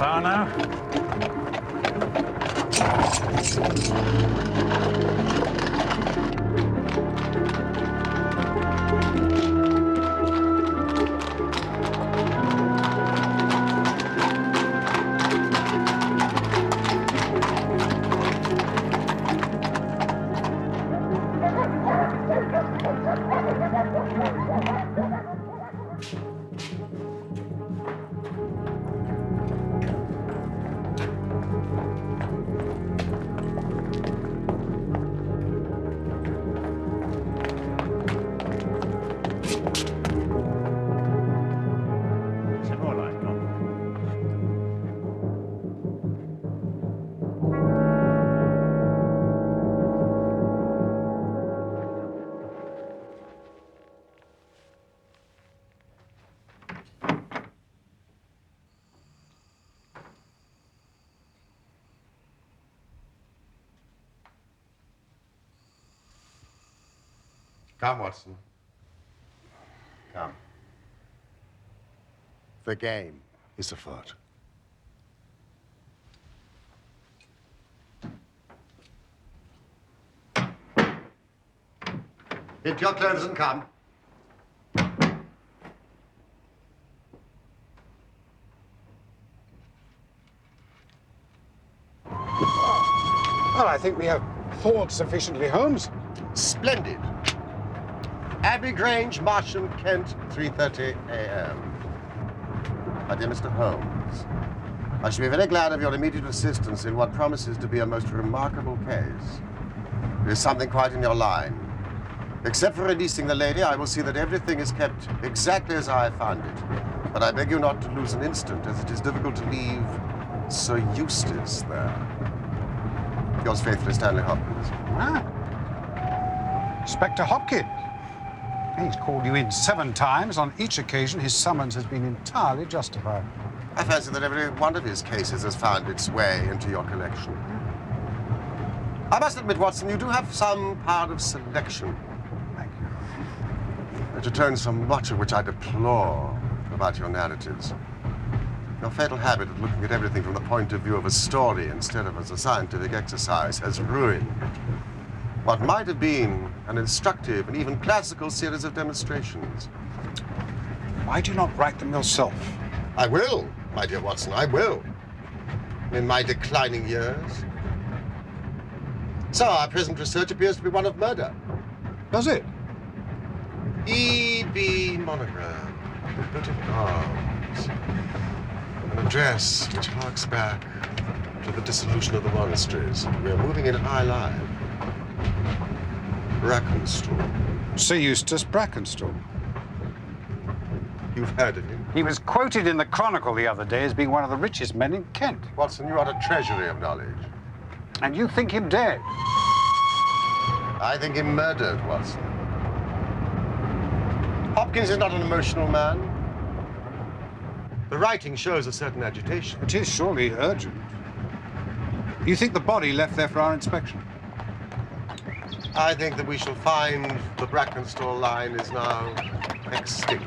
half hour now. Come, Watson. Come. The game is afoot. Get your clothes and come. Well, I think we have thawed sufficiently, Holmes. Splendid. Abbey, Grange, Marsham, Kent, 3:30 a.m. My dear Mr. Holmes, I shall be very glad of your immediate assistance in what promises to be a most remarkable case. There is something quite in your line. Except for releasing the lady, I will see that everything is kept exactly as I found it. But I beg you not to lose an instant, as it is difficult to leave Sir Eustace there. Yours faithfully, Stanley Hopkins. Ah. Inspector Hopkins. He's called you in 7 times. On each occasion, his summons has been entirely justified. I fancy that every one of his cases has found its way into your collection. I must admit, Watson, you do have some power of selection. Thank you. It atones for much of which I deplore about your narratives. Your fatal habit of looking at everything from the point of view of a story instead of as a scientific exercise has ruined what might have been an instructive and even classical series of demonstrations. Why do you not write them yourself? I will, my dear Watson, I will. In my declining years. So our present research appears to be one of murder. Does it? E.B. monogram, British arms. An address which harks back to the dissolution of the monasteries. We are moving in high life. Brackenstall. Sir Eustace Brackenstall. You've heard of him? He was quoted in the Chronicle the other day as being one of the richest men in Kent. Watson, you are a treasury of knowledge. And you think him dead? I think him murdered, Watson. Hopkins is not an emotional man. The writing shows a certain agitation. It is surely urgent. You think the body left there for our inspection? I think that we shall find the Brackenstall line is now extinct.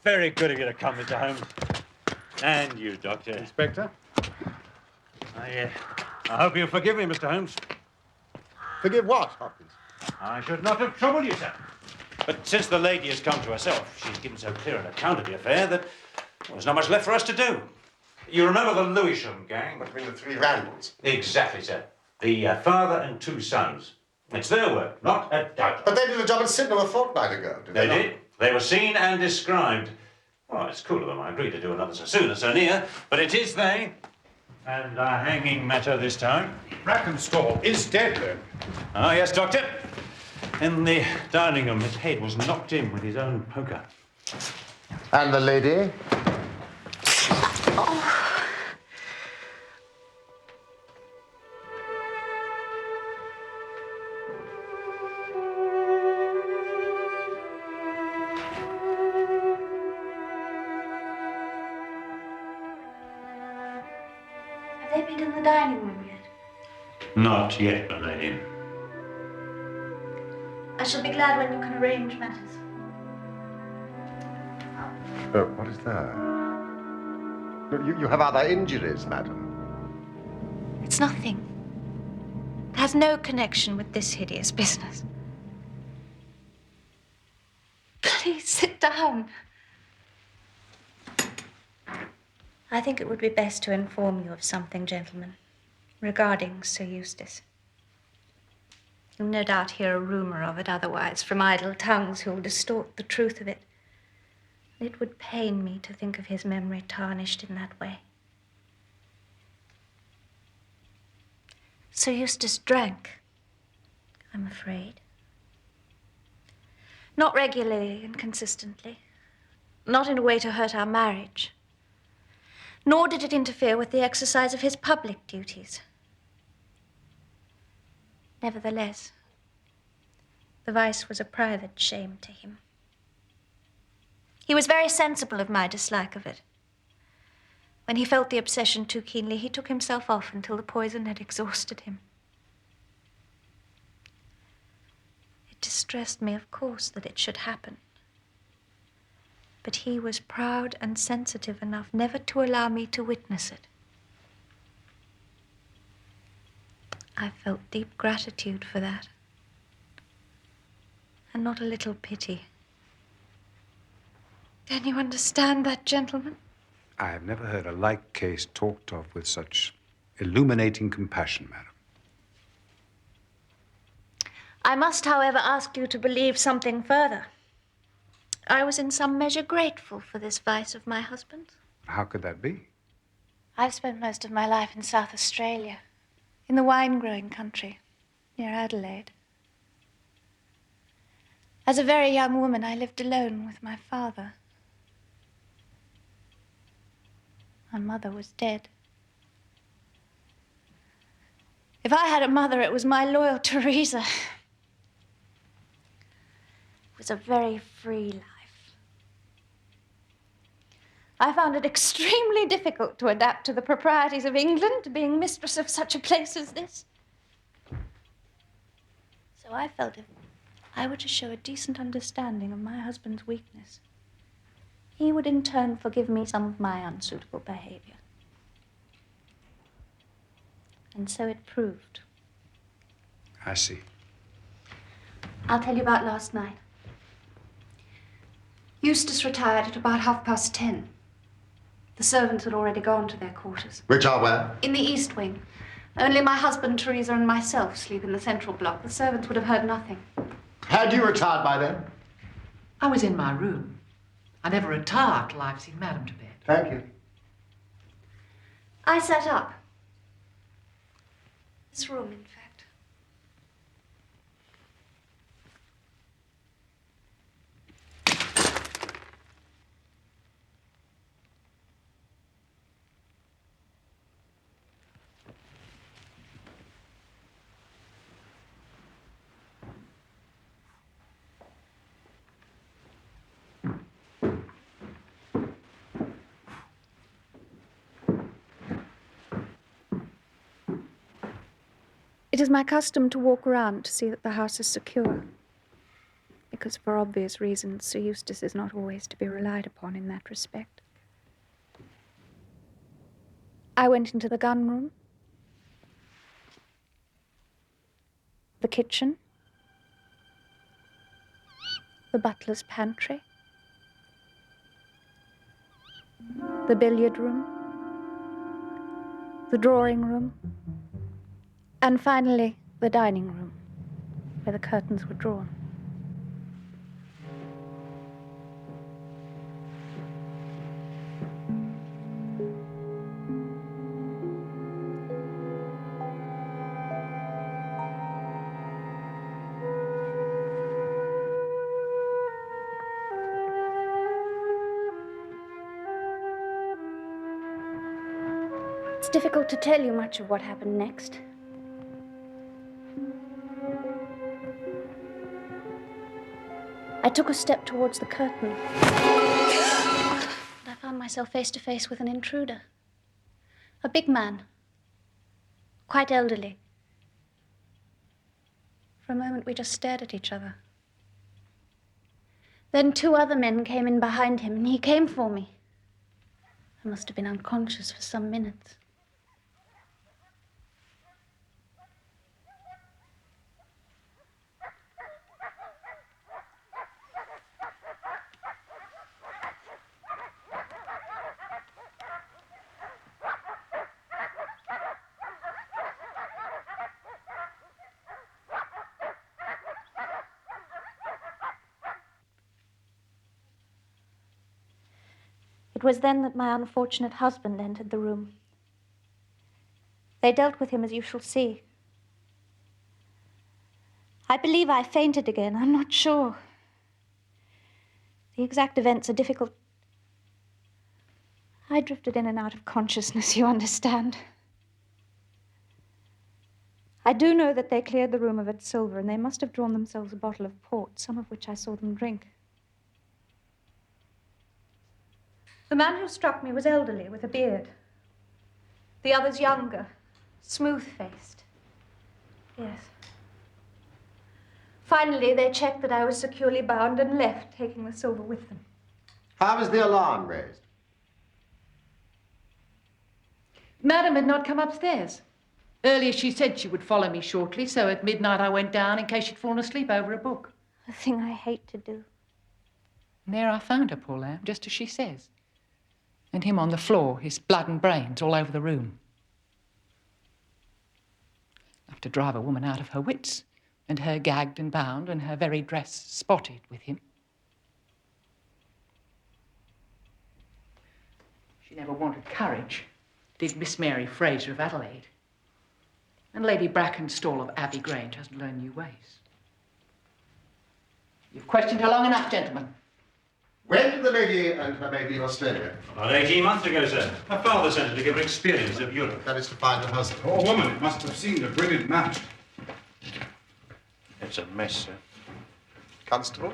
Very good of you to come, Mr. Holmes. And you, Doctor. Inspector? I hope you'll forgive me, Mr. Holmes. Forgive what, Hopkins? I should not have troubled you, sir. But since the lady has come to herself, she's given so clear an account of the affair that there's not much left for us to do. You remember the Lewisham gang? Between the 3 Randalls. Exactly, sir. The father and 2 sons. It's their work, not a doubt. But they did a job at Sydenham a fortnight ago, did They they? did. They were seen and described. Well, it's cool of them. I agreed to do another so soon and so near. But it is they. And a hanging matter this time. Brackenstall is dead, then? Oh, yes, Doctor. In the dining room, his head was knocked in with his own poker. And the lady? Have they been in the dining room yet? Not yet, my lady. I shall be glad when you can arrange matters. What is that? You have other injuries, madam. It's nothing. It has no connection with this hideous business. Please sit down. I think it would be best to inform you of something, gentlemen, regarding Sir Eustace. You'll no doubt hear a rumor of it otherwise from idle tongues who'll distort the truth of it. It would pain me to think of his memory tarnished in that way. Sir Eustace drank, I'm afraid. Not regularly and consistently. Not in a way to hurt our marriage. Nor did it interfere with the exercise of his public duties. Nevertheless, the vice was a private shame to him. He was very sensible of my dislike of it. When he felt the obsession too keenly, he took himself off until the poison had exhausted him. It distressed me, of course, that it should happen. But he was proud and sensitive enough never to allow me to witness it. I felt deep gratitude for that, and not a little pity. Can you understand that, gentlemen? I have never heard a like case talked of with such illuminating compassion, madam. I must, however, ask you to believe something further. I was in some measure grateful for this vice of my husband's. How could that be? I've spent most of my life in South Australia, in the wine-growing country, near Adelaide. As a very young woman, I lived alone with my father. My mother was dead. If I had a mother, it was my loyal Teresa. It was a very free life. I found it extremely difficult to adapt to the proprieties of England, being mistress of such a place as this. So I felt if I were to show a decent understanding of my husband's weakness, he would in turn forgive me some of my unsuitable behavior. And so it proved. I see. I'll tell you about last night. Eustace retired at about 10:30. The servants had already gone to their quarters. Which are where? In the east wing. Only my husband, Teresa, and myself sleep in the central block. The servants would have heard nothing. Had you retired by then? I was in my room. I never retire till I've seen Madam to bed. Thank you. I sat up. This room, in fact. It is my custom to walk around to see that the house is secure, because for obvious reasons, Sir Eustace is not always to be relied upon in that respect. I went into the gun room, the kitchen, the butler's pantry, the billiard room, the drawing room, and finally, the dining room, where the curtains were drawn. It's difficult to tell you much of what happened next. I took a step towards the curtain. And I found myself face to face with an intruder. A big man. Quite elderly. For a moment, we just stared at each other. Then 2 other men came in behind him, and he came for me. I must have been unconscious for some minutes. It was then that my unfortunate husband entered the room. They dealt with him as you shall see. I believe I fainted again. I'm not sure. The exact events are difficult. I drifted in and out of consciousness, you understand. I do know that they cleared the room of its silver, and they must have drawn themselves a bottle of port, some of which I saw them drink. The man who struck me was elderly, with a beard. The others younger, smooth-faced. Yes. Finally, they checked that I was securely bound and left, taking the silver with them. How was the alarm raised? Madam had not come upstairs. Earlier she said she would follow me shortly, so at midnight I went down in case she'd fallen asleep over a book. A thing I hate to do. And there I found her, poor lamb, just as she says. And him on the floor, his blood and brains all over the room. Enough to drive a woman out of her wits, and her gagged and bound, and her very dress spotted with him. She never wanted courage, did Miss Mary Fraser of Adelaide. And Lady Brackenstall of Abbey Grange hasn't learned new ways. You've questioned her long enough, gentlemen. When did the lady and her maid leave Australia? About 18 months ago, sir. Her father sent her to give her experience of Europe. That is to find her husband. Poor woman must have seen a brilliant match. It's a mess, sir. Constable?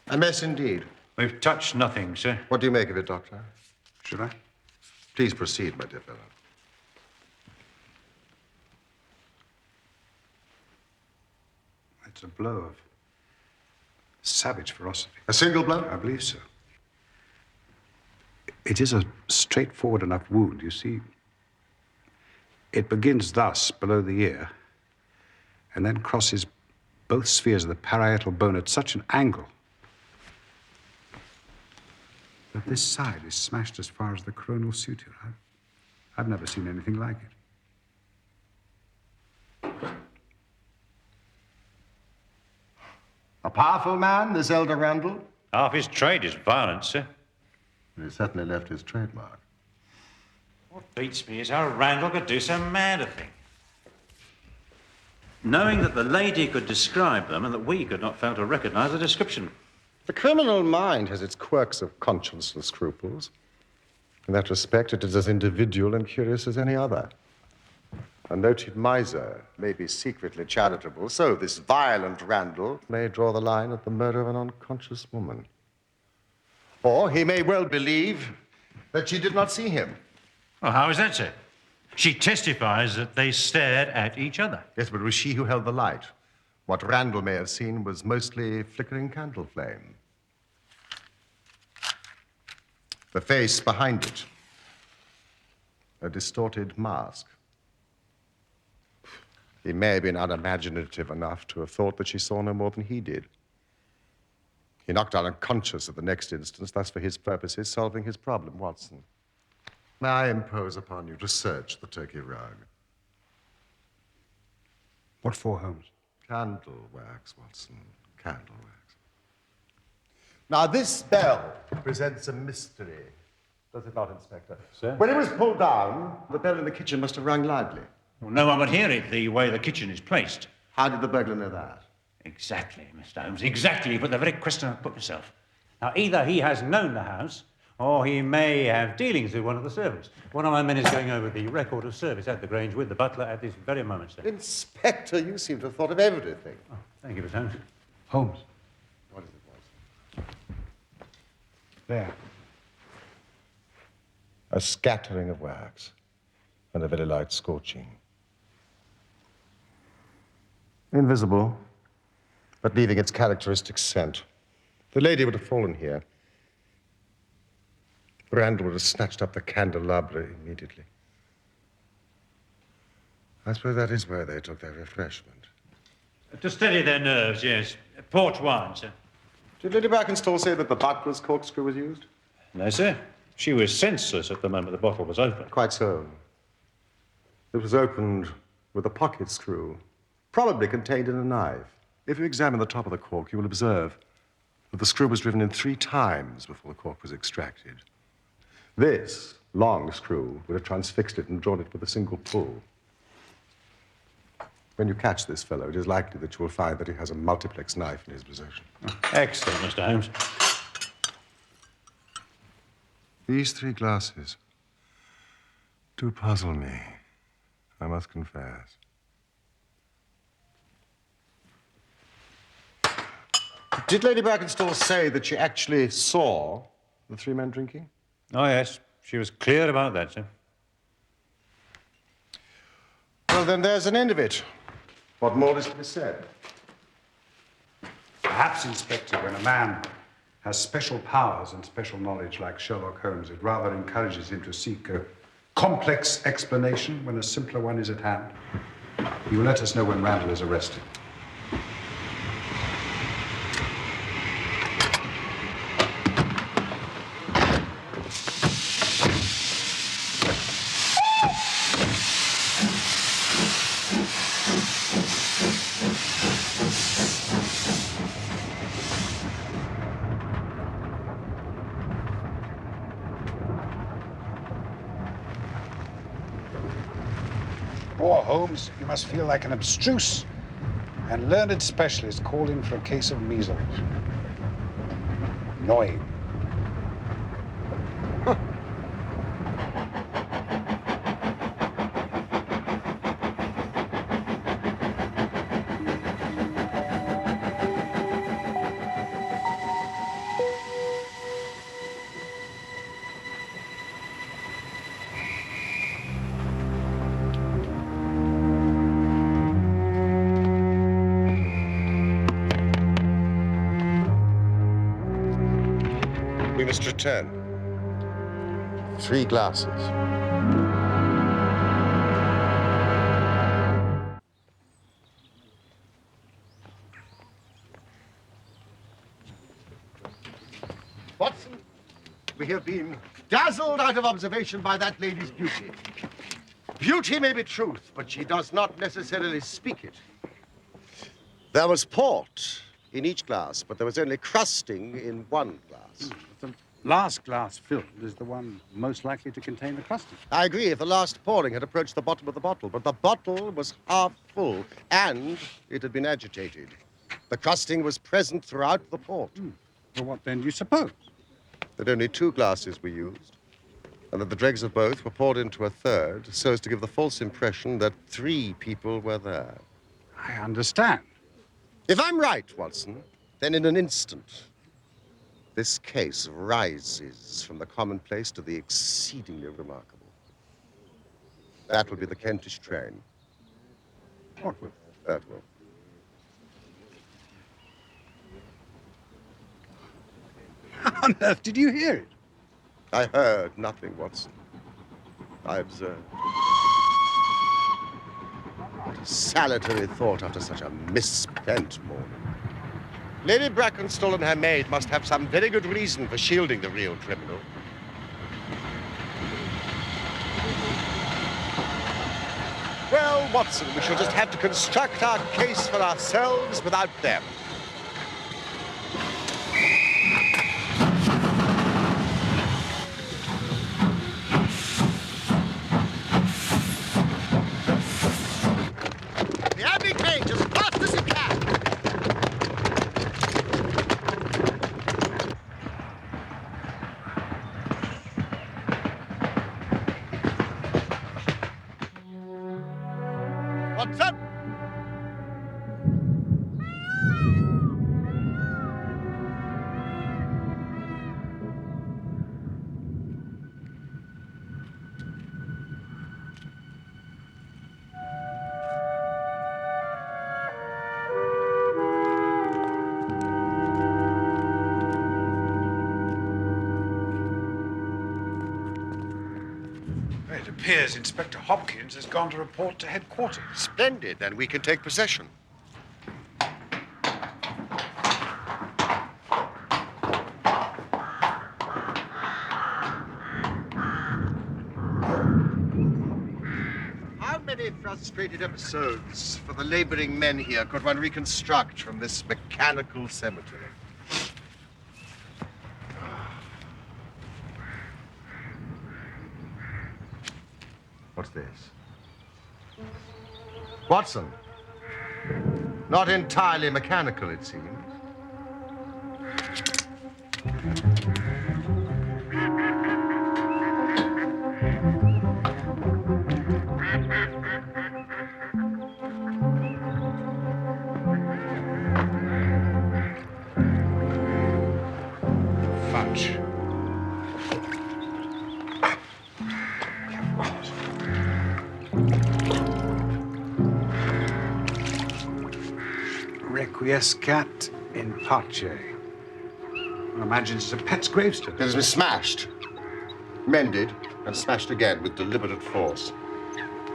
A mess indeed. We've touched nothing, sir. What do you make of it, Doctor? Should I? Please proceed, my dear fellow. It's a blow of savage ferocity. A single blow? I believe so. It is a straightforward enough wound, you see. It begins thus, below the ear, and then crosses both spheres of the parietal bone at such an angle that this side is smashed as far as the coronal suture. I've never seen anything like it. A powerful man, this elder Randall? Half his trade is violence, sir. He certainly left his trademark. What beats me is how Randall could do so mad a thing. Knowing that the lady could describe them and that we could not fail to recognize the description. The criminal mind has its quirks of conscience and scruples. In that respect, it is as individual and curious as any other. A noted miser may be secretly charitable, so this violent Randall may draw the line at the murder of an unconscious woman. Or he may well believe that she did not see him. Well, how is that, sir? She testifies that they stared at each other. Yes, but it was she who held the light. What Randall may have seen was mostly flickering candle flame. The face behind it, a distorted mask. He may have been unimaginative enough to have thought that she saw no more than he did. He knocked her unconscious at the next instance, thus for his purposes solving his problem. Watson, may I impose upon you to search the Turkey rug? What for, Holmes? Candle wax, Watson, candle wax. Now, this bell presents a mystery Does it not, Inspector? Sir? When it was pulled down, the bell in the kitchen must have rung loudly. Well, no one would hear it the way the kitchen is placed. How did the burglar know that? Exactly, Mr. Holmes, exactly. But the very question I've put myself. Now, either he has known the house, or he may have dealings with one of the servants. One of my men is going over the record of service at the Grange with the butler at this very moment, sir. Inspector, you seem to have thought of everything. Oh, thank you, Mr. Holmes. Holmes, What is it, Watson? there. A scattering of wax and a very light scorching. Invisible, but leaving its characteristic scent. The lady would have fallen here. Randall would have snatched up the candelabra immediately. I suppose that is where they took their refreshment. To steady their nerves, yes. Port wine, sir. Did Lady Brackenstall say that the butler's corkscrew was used? No, sir. She was senseless at the moment the bottle was opened. Quite so. It was opened with a pocket screw, probably contained in a knife. If you examine the top of the cork, you will observe that the screw was driven in 3 times before the cork was extracted. This long screw would have transfixed it and drawn it with a single pull. When you catch this fellow, it is likely that you will find that he has a multiplex knife in his possession. Excellent, Mr. Holmes. These 3 glasses do puzzle me, I must confess. Did Lady Brackenstall say that she actually saw the 3 men drinking? Oh, yes. She was clear about that, sir. Well, then there's an end of it. What more is to be said? Perhaps, Inspector, when a man has special powers and special knowledge like Sherlock Holmes, it rather encourages him to seek a complex explanation when a simpler one is at hand. He will let us know when Randall is arrested. Poor Holmes, you must feel like an abstruse and learned specialist called in for a case of measles. Annoying. We must return. 3 glasses. Watson, we have been dazzled out of observation by that lady's beauty. Beauty may be truth, but she does not necessarily speak it. There was port in each glass, but there was only crusting in 1 glass. The last glass filled is the one most likely to contain the crusting. I agree if the last pouring had approached the bottom of the bottle, but the bottle was half full, and it had been agitated. The crusting was present throughout the port. Well, what then do you suppose? That only 2 glasses were used, and that the dregs of both were poured into a third, so as to give the false impression that 3 people were there. I understand. If I'm right, Watson, then in an instant, this case rises from the commonplace to the exceedingly remarkable. That will be the Kentish train. What will? That will. How on earth did you hear it? I heard nothing, Watson. I observed. What a salutary thought after such a misspent morning. Lady Brackenstall and her maid must have some very good reason for shielding the real criminal. Well, Watson, we shall just have to construct our case for ourselves without them. appears Inspector Hopkins has gone to report to headquarters. Splendid. Then we can take possession. How many frustrated episodes for the laboring men here could one reconstruct from this mechanical cemetery? What's this? Watson. Not entirely mechanical, it seems. Fudge. Requiescat in pace. One imagines it's a pet's gravestone. It has been smashed, mended, and smashed again with deliberate force.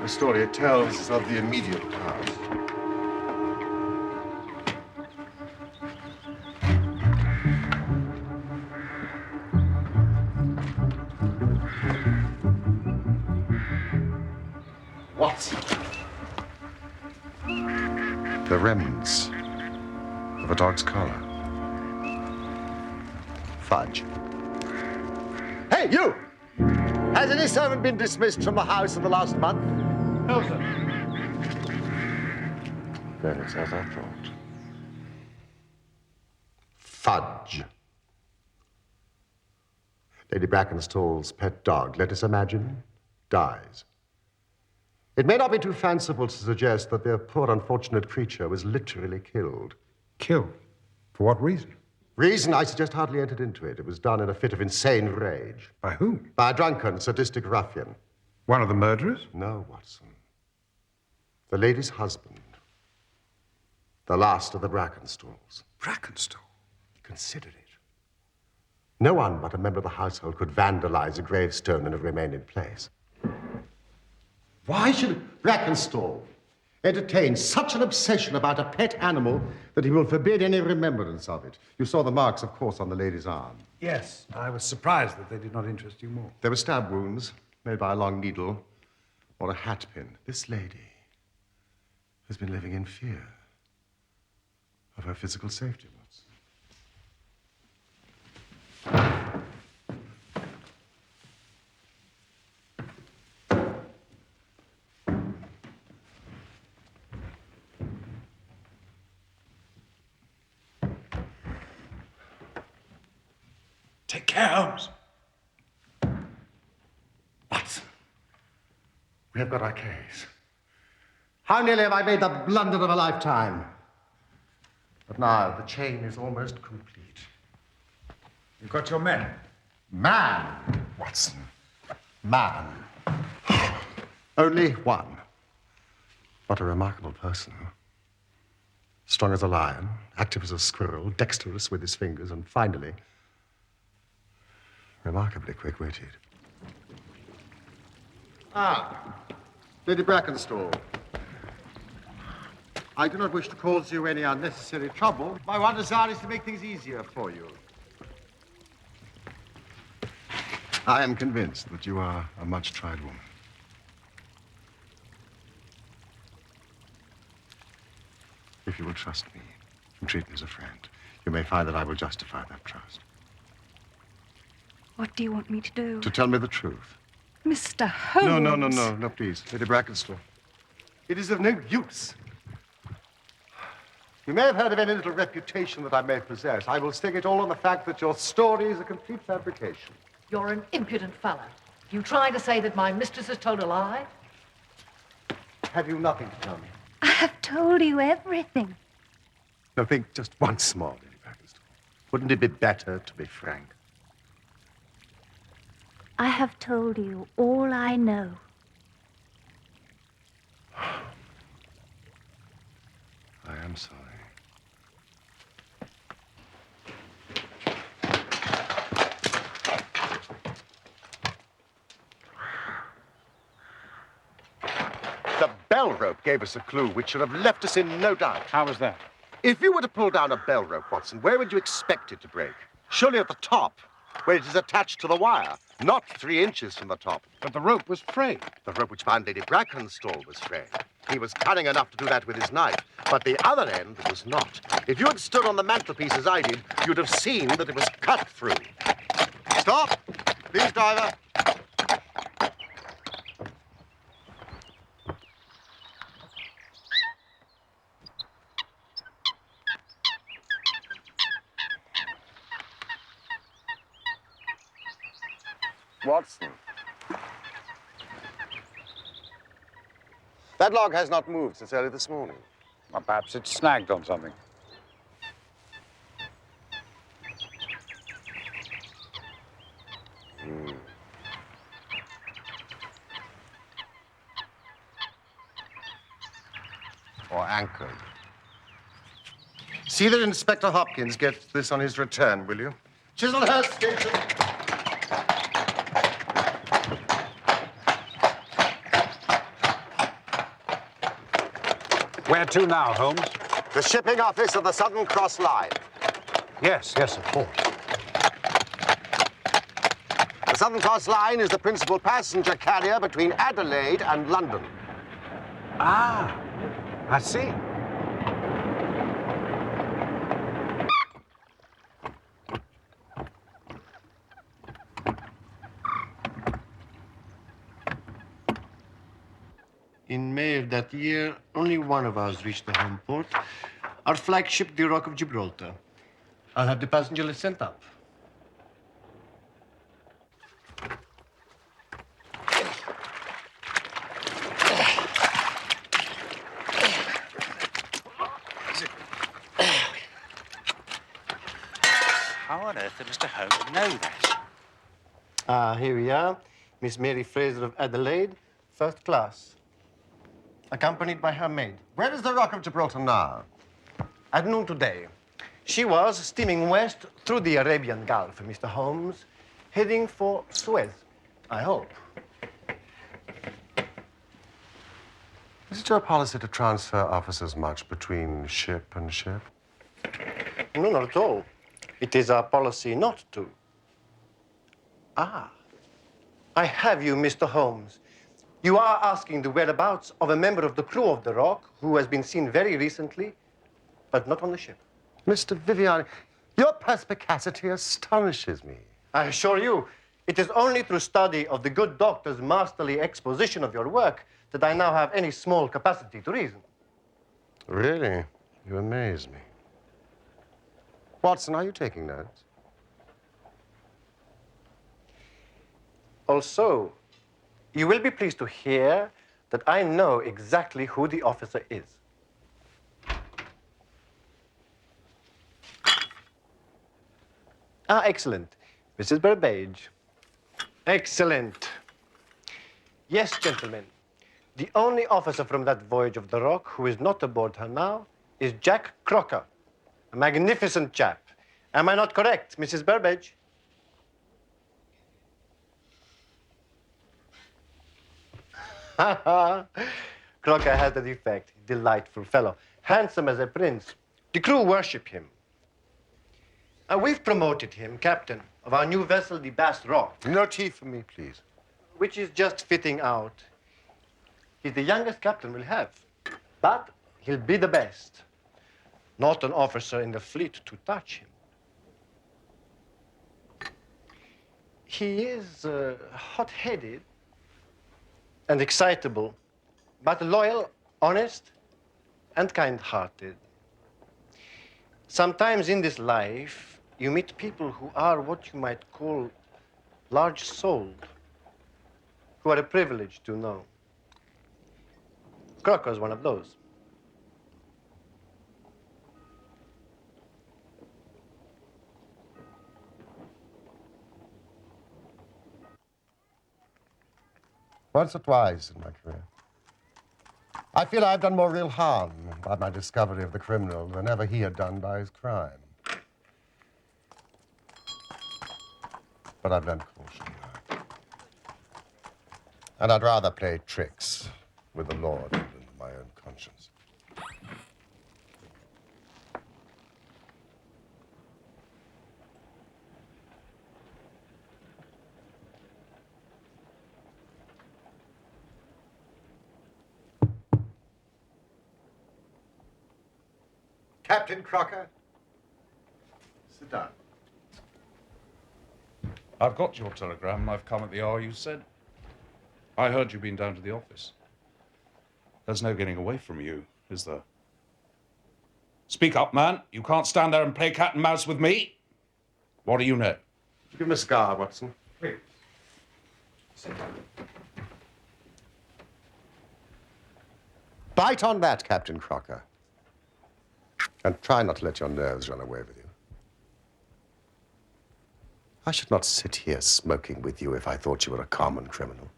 The story it tells is of the immediate past. What? The remnants of a dog's collar. Fudge. Hey, you! Has any servant been dismissed from the house in the last month? No, sir. Then it's as I thought. Fudge. Lady Brackenstall's pet dog, let us imagine, dies. It may not be too fanciful to suggest that their poor unfortunate creature was literally killed. Killed? For what reason? Reason, I suggest, hardly entered into it. It was done in a fit of insane rage. By whom? By a drunken, sadistic ruffian. One of the murderers? No, Watson. The lady's husband. The last of the Brackenstalls. Brackenstall. Consider it. No one but a member of the household could vandalize a gravestone and have remained in place. Why should Brackenstall entertain such an obsession about a pet animal that he will forbid any remembrance of it? You saw the marks, of course, on the lady's arm. Yes, I was surprised that they did not interest you more. There were stab wounds made by a long needle or a hat pin. This lady has been living in fear of her physical safety. Take care, Holmes. Watson, we have got our case. How nearly have I made the blunder of a lifetime? But now the chain is almost complete. You've got your men. Man, Watson. Man. Only one. What a remarkable person. Strong as a lion, active as a squirrel, dexterous with his fingers, and finally, remarkably quick-witted. Ah, Lady Brackenstall. I do not wish to cause you any unnecessary trouble. My one desire is to make things easier for you. I am convinced that you are a much-tried woman. If you will trust me and treat me as a friend, you may find that I will justify that trust. What do you want me to do? To tell me the truth. Mr. Holmes. No, please. Lady Brackenstall. It is of no use. You may have heard of any little reputation that I may possess. I will stake it all on the fact that your story is a complete fabrication. You're an impudent fellow. You trying to say that my mistress has told a lie? Have you nothing to tell me? I have told you everything. No, think just once more, Lady Brackenstall. Wouldn't it be better to be frank? I have told you all I know. I am sorry. bell rope gave us a clue which should have left us in no doubt. How was that? If you were to pull down a bell rope, Watson, where would you expect it to break? Surely at the top, where it is attached to the wire, not 3 inches from the top. But the rope was frayed. The rope which bound Lady Brackenstall was frayed. He was cunning enough to do that with his knife, but the other end was not. If you had stood on the mantelpiece as I did, you'd have seen that it was cut through. Stop! Please, driver. Watson. That log has not moved since early this morning. Well, perhaps it's snagged on something. Or anchored. See that Inspector Hopkins gets this on his return, will you? Chislehurst Station. Where to now, Holmes? The shipping office of the Southern Cross Line. Yes, of course. The Southern Cross Line is the principal passenger carrier between Adelaide and London. Ah, I see. In May of that year, only one of us reached the home port, our flagship, the Rock of Gibraltar. I'll have the passenger list sent up. How on earth did Mr. Holmes know that? Here we are. Miss Mary Fraser of Adelaide, first class, accompanied by her maid. Where is the Rock of Gibraltar now? At noon today, she was steaming west through the Arabian Gulf, Mr. Holmes, heading for Suez, I hope. Is it your policy to transfer officers much between ship and ship? No, not at all. It is our policy not to. Ah, I have you, Mr. Holmes. You are asking the whereabouts of a member of the crew of the Rock who has been seen very recently, but not on the ship. Mr. Viviani, your perspicacity astonishes me. I assure you, it is only through study of the good doctor's masterly exposition of your work that I now have any small capacity to reason. Really? You amaze me. Watson, are you taking notes? Also, you will be pleased to hear that I know exactly who the officer is. Ah, excellent. Mrs. Burbage. Excellent. Yes, gentlemen. The only officer from that voyage of the Rock who is not aboard her now is Jack Crocker, a magnificent chap. Am I not correct, Mrs. Burbage? Crocker has the defect. Delightful fellow. Handsome as a prince. The crew worship him. We've promoted him captain of our new vessel, the Bass Rock, No tea for me, please. which is just fitting out. He's the youngest captain we'll have, but he'll be the best. Not an officer in the fleet to touch him. He is hot-headed and excitable, but loyal, honest, and kind-hearted. Sometimes in this life, you meet people who are what you might call large-souled, who are a privilege to know. Crocker's one of those. Once or twice in my career. I feel I've done more real harm by my discovery of the criminal than ever he had done by his crime. But I've learned caution. And I'd rather play tricks with the law than my own conscience. Captain Crocker, sit down. I've got your telegram and I've come at the hour you said. I heard you've been down to the office. There's no getting away from you, is there? Speak up, man. You can't stand there and play cat and mouse with me. What do you know? Give him a cigar, Watson. Please. Sit down. Bite on that, Captain Crocker. And try not to let your nerves run away with you. I should not sit here smoking with you if I thought you were a common criminal.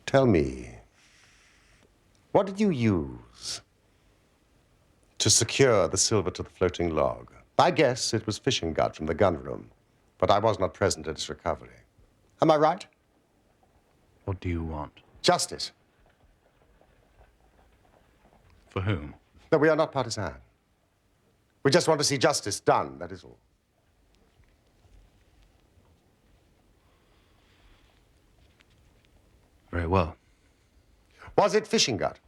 Tell me, what did you use to secure the silver to the floating log? I guess it was fishing gut from the gun room, but I was not present at its recovery. Am I right? What do you want? Justice. For whom? No, we are not partisan. We just want to see justice done, that is all. Very well. Was it fishing gut?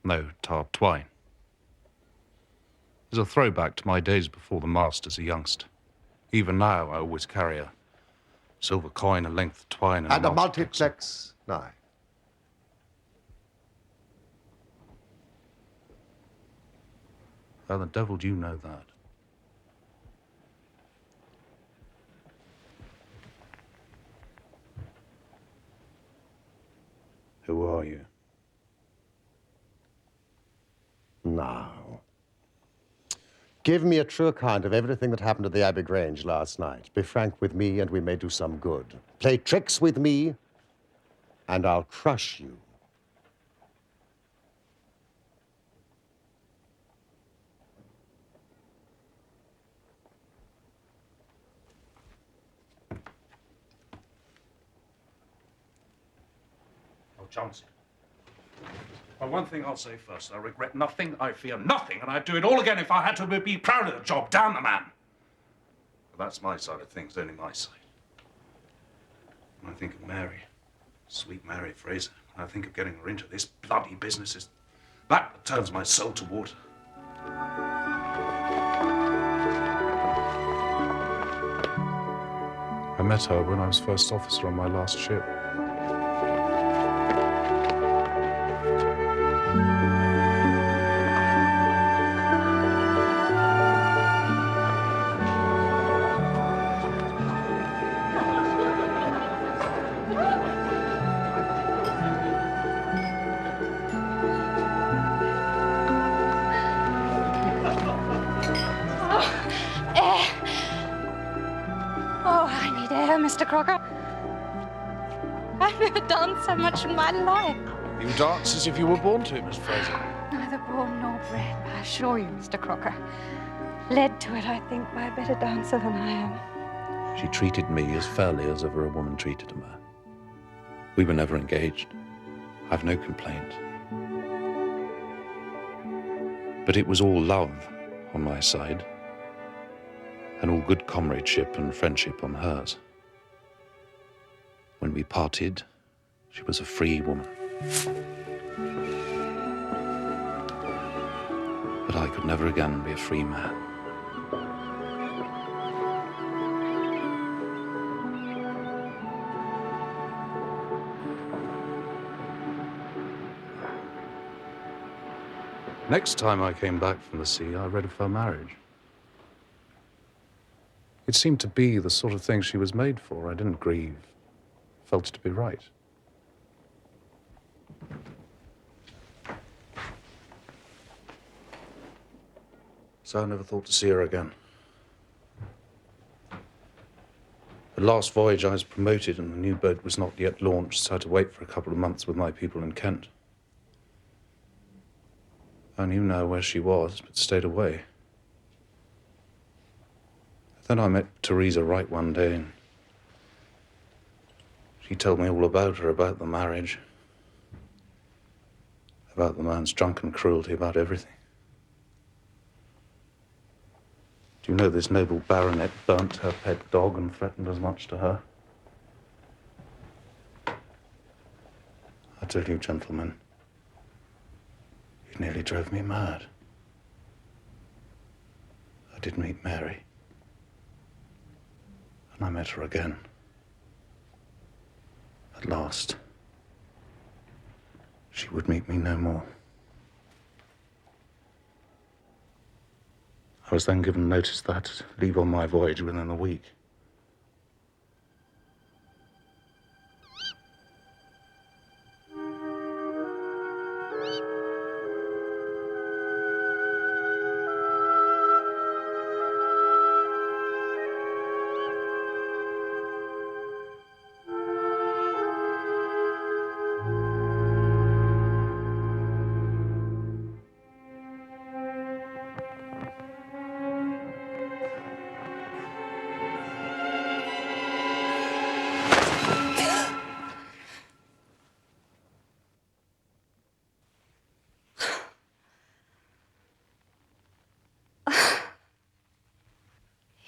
No, tarred twine. There's a throwback to my days before the mast as a youngster. Even now, I always carry a silver coin, a length of twine, And a multi- multiplex knife. How the devil do you know that? Who are you? Now, give me a true account of everything that happened at the Abbey Grange last night. Be frank with me, and we may do some good. Play tricks with me, and I'll crush you. Oh, Johnson. Well, one thing I'll say first. I regret nothing, I fear nothing, and I'd do it all again if I had to be proud of the job. Damn the man. But that's my side of things, only my side. When I think of Mary, sweet Mary Fraser, when I think of getting her into this bloody business, that turns my soul to water. I met her when I was first officer on my last ship. Oh, I need air, Mr. Crocker. I've never danced so much in my life. You dance as if you were born to it, Miss Fraser. Neither born nor bred, I assure you, Mr. Crocker. Led to it, I think, by a better dancer than I am. She treated me as fairly as ever a woman treated a man. We were never engaged. I've no complaint. But it was all love on my side, and all good comradeship and friendship on hers. When we parted, she was a free woman. But I could never again be a free man. Next time I came back from the sea, I read of her marriage. It seemed to be the sort of thing she was made for. I didn't grieve. Felt it to be right. So I never thought to see her again. The last voyage I was promoted and the new boat was not yet launched, so I had to wait for a couple of months with my people in Kent. I knew now where she was, but stayed away. Then I met Teresa Wright one day, and He told me all about her, about the marriage, about the man's drunken cruelty, about everything. Do you know this noble baronet burnt her pet dog and threatened as much to her? I tell you, gentlemen, it nearly drove me mad. I did meet Mary, and I met her again. At last, she would meet me no more. I was then given notice that I had to leave on my voyage within a week.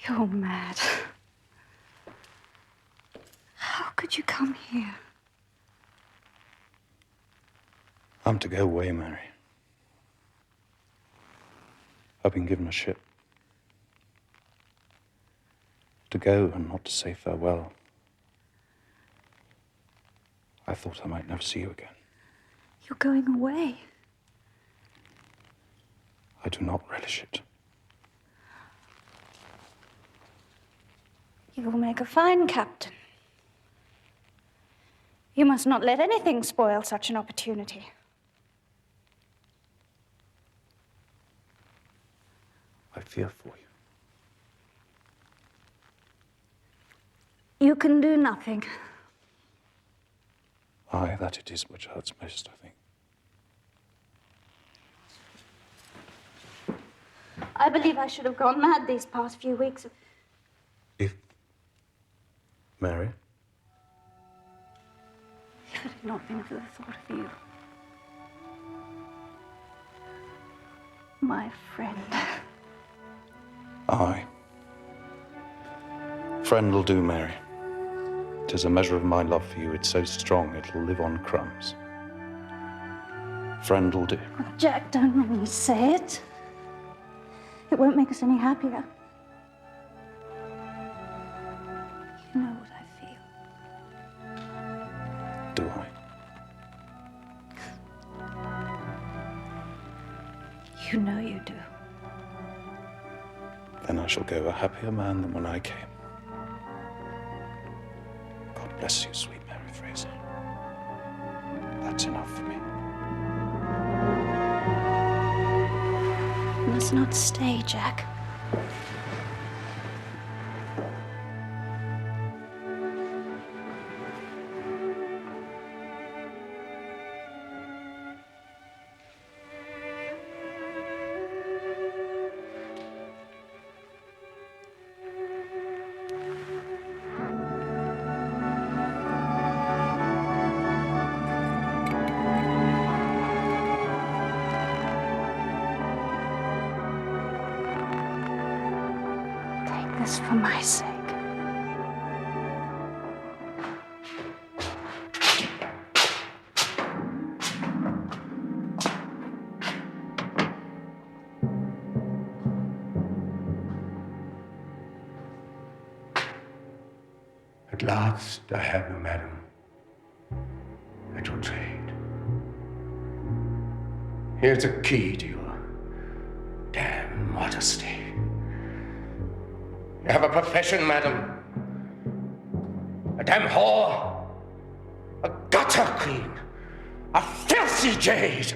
You're mad. How could you come here? I'm to go away, Mary. I've been given a ship. To go and not to say farewell. I thought I might never see you again. You're going away. I do not relish it. You will make a fine captain. You must not let anything spoil such an opportunity. I fear for you. You can do nothing. Aye, that it is which hurts most, I think. I believe I should have gone mad these past few weeks. If... Mary? If it had not been for the thought of you. My friend. Aye. Friend will do, Mary. 'Tis a measure of my love for you. It's so strong it'll live on crumbs. Friend will do. Oh, Jack, don't make me say it. It won't make us any happier. You know what I feel. Do I? You know you do. Then I shall go a happier man than when I came. God bless you, sweet Mary Fraser. That's enough for me. You must not stay, Jack. This for my sake. At last I have you, madam, at your trade. Here's a key to your damn modesty. You have a profession, madam. A damn whore. A gutter queen. A filthy jade.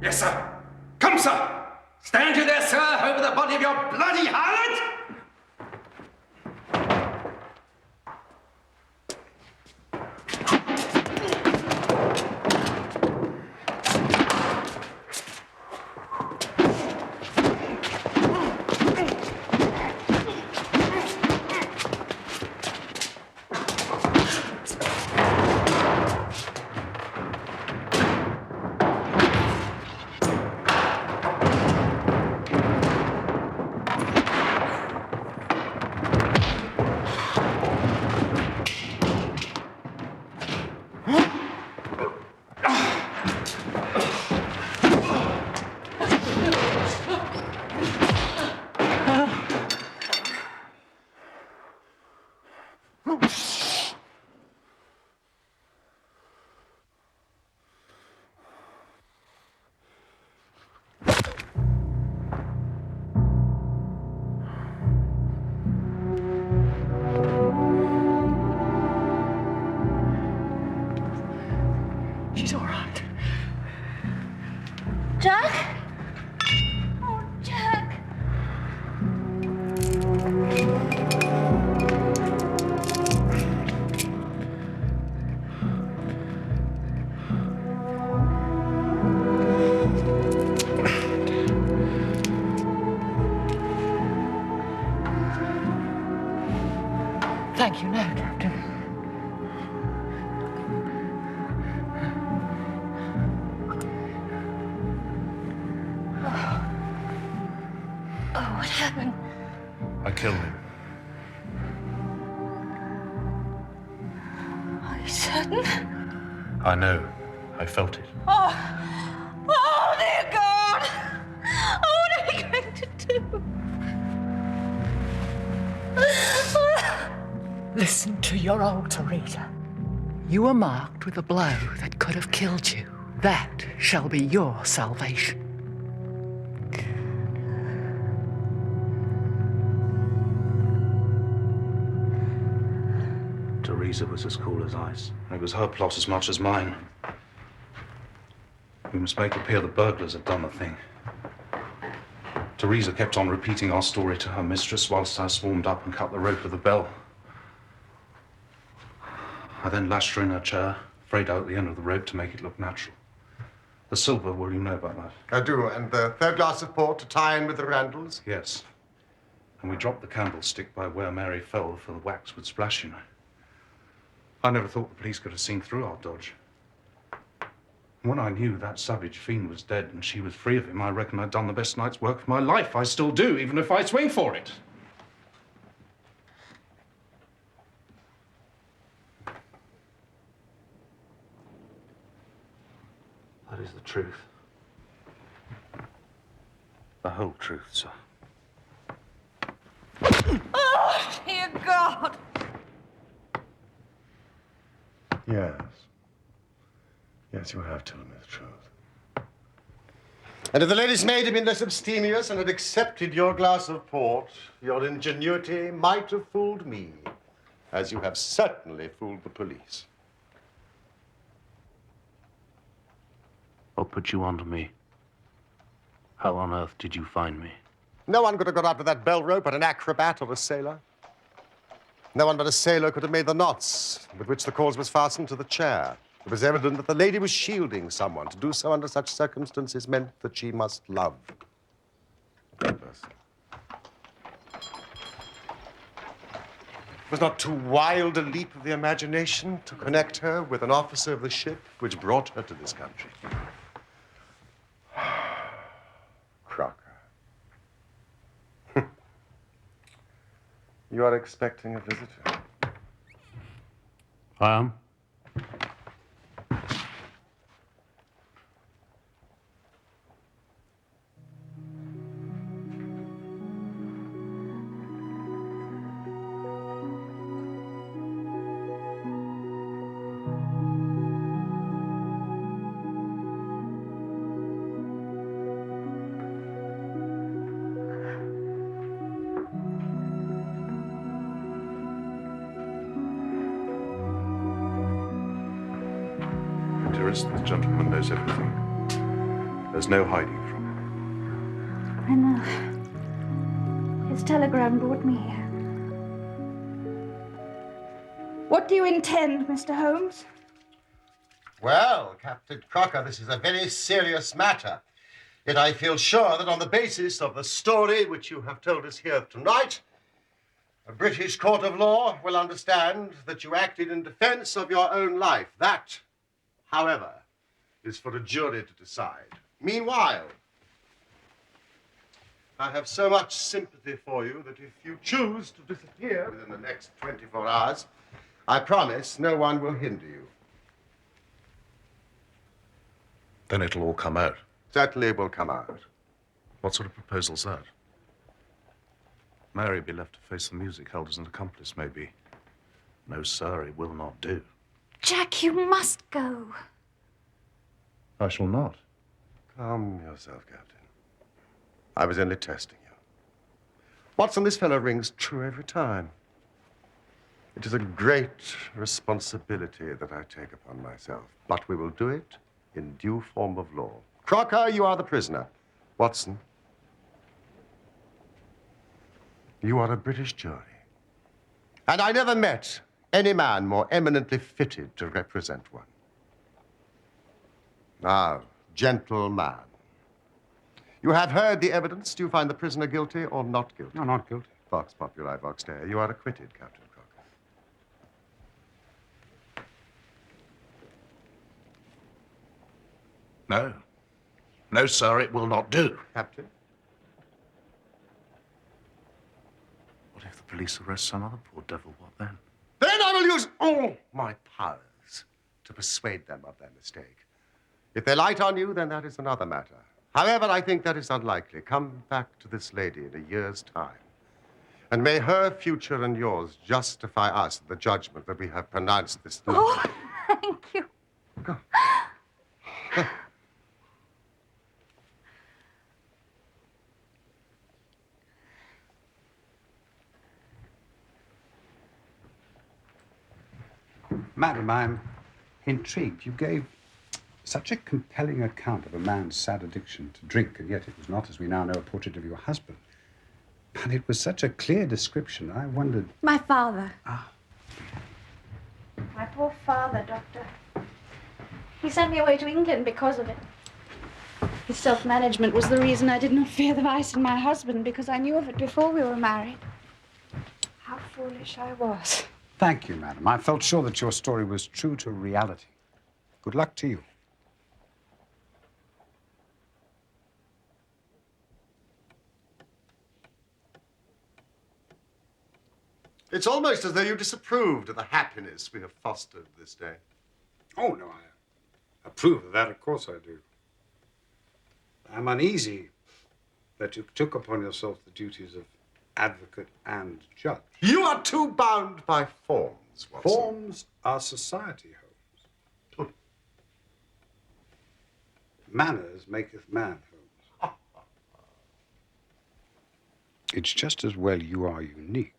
Yes, sir. Come, sir. Stand you there, sir, over the body of your bloody harlot. She's all right. Jack? Oh, Jack. Thank you, no, Captain. Oh, what happened? I killed him. Are you certain? I know. I felt it. Oh, dear God! Oh, what are we going to do? Listen to your old Teresa. You were marked with a blow that could have killed you. That shall be your salvation. Teresa was as cool as ice. It was her plot as much as mine. We must make it appear the burglars had done the thing. Teresa kept on repeating our story to her mistress whilst I swarmed up and cut the rope of the bell. I then lashed her in her chair, frayed out the end of the rope to make it look natural. The silver, will you know about that? I do, and the third glass of port to tie in with the Randalls? Yes. And we dropped the candlestick by where Mary fell, for the wax would splash, you know. I never thought the police could have seen through our dodge. And when I knew that savage fiend was dead and she was free of him, I reckon I'd done the best night's work of my life. I still do, even if I swing for it. That is the truth. The whole truth, sir. Oh, dear God! Yes. Yes, you have told me the truth. And if the lady's maid had been less abstemious and had accepted your glass of port, your ingenuity might have fooled me, as you have certainly fooled the police. What put you onto me? How on earth did you find me? No one could have got up to that bell rope but an acrobat or a sailor. No one but a sailor could have made the knots with which the cord was fastened to the chair. It was evident that the lady was shielding someone. To do so under such circumstances meant that she must love that person. It was not too wild a leap of the imagination to connect her with an officer of the ship which brought her to this country. Crocker. You are expecting a visitor. I am. Dearest, this gentleman knows everything. There's no hiding from him. I know. His telegram brought me here. What do you intend, Mr. Holmes? Well, Captain Crocker, this is a very serious matter. Yet I feel sure that on the basis of the story which you have told us here tonight, a British court of law will understand that you acted in defense of your own life. That, however, is for a jury to decide. Meanwhile, I have so much sympathy for you that if you choose to disappear within the next 24 hours, I promise no one will hinder you. Then it'll all come out. Certainly it will come out. What sort of proposal's that? Mary be left to face the music held as an accomplice, maybe. No, sir, it will not do. Jack, you must go. I shall not. Calm yourself, Captain. I was only testing you. Watson, this fellow rings true every time. It is a great responsibility that I take upon myself, but we will do it in due form of law. Crocker, you are the prisoner. Watson, you are a British jury. And I never met any man more eminently fitted to represent one. Now, gentleman, you have heard the evidence. Do you find the prisoner guilty or not guilty? No, not guilty. Vox populi, vox dei. You are acquitted, Captain Crocker. No. No, sir, it will not do. Captain? What if the police arrest some other poor devil? What then? Then I will use all my powers to persuade them of their mistake. If they light on you, then that is another matter. However, I think that is unlikely. Come back to this lady in a year's time, and may her future and yours justify us in the judgment that we have pronounced this night. Oh, thank you. Go. Madam, I'm intrigued. You gave such a compelling account of a man's sad addiction to drink, and yet it was not, as we now know, a portrait of your husband. But it was such a clear description, I wondered... My father. Ah. My poor father, Doctor. He sent me away to England because of it. His self-management was the reason I did not fear the vice in my husband, because I knew of it before we were married. How foolish I was. Thank you, madam. I felt sure that your story was true to reality. Good luck to you. It's almost as though you disapproved of the happiness we have fostered this day. Oh, no, I approve of that. Of course I do. I'm uneasy that you took upon yourself the duties of advocate and judge. You are too bound by forms, Watson. Forms are society, Holmes. Manners maketh man, Holmes. It's just as well you are unique.